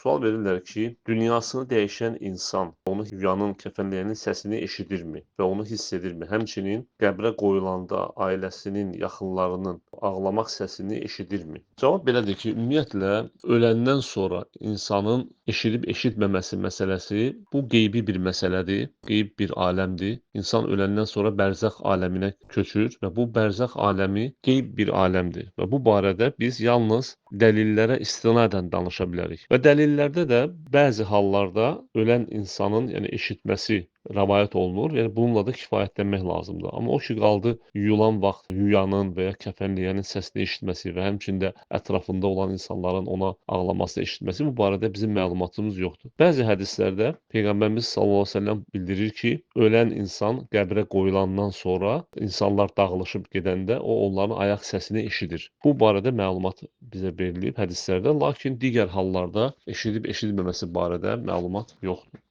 Sual verirlər ki, dünyasını dəyişən insan onu yuyanın, kəfənləyənin səsini eşidirmi və onu hiss edirmi? Həmçinin qəbrə qoyulanda ailəsinin, yaxınlarının ağlamaq səsini eşidirmi? Cavab belədir ki, ümumiyyətlə öləndən sonra insanın eşidib-eşitməməsi məsələsi bu qeybi bir məsələdir, qeyb bir aləmdir. İnsan öləndən sonra bərzəx aləminə köçür və bu bərzəx aləmi qeyb bir aləmdir və bu barədə biz yalnız dəlillərə istinadən danışa bilərik. Və dəlillərdə də bəzi hallarda ölən insanın, yəni eşitməsi rəvayət olunur. Yəni bununla da kifayətlənmək lazımdır. Amma o ki qaldı yuyulan vaxt yuyanın və ya kəfənləyənin səsini eşitməsi və həmçinin də ətrafında olan insanların ona ağlamasını eşitməsi bu barədə bizim məlumatımız yoxdur. Bəzi hədislərdə Peyğəmbərimiz sallallahu əleyhi və səlləm bildirir ki, ölən insan qəbrə qoyulandan sonra insanlar dağılışıb gedəndə o onların ayaq səsini eşidir. Bu barədə məlumat bizə verilib hədislərdə, lakin digər hallarda eşidib-eşitməməsi barədə məlumat yoxdur.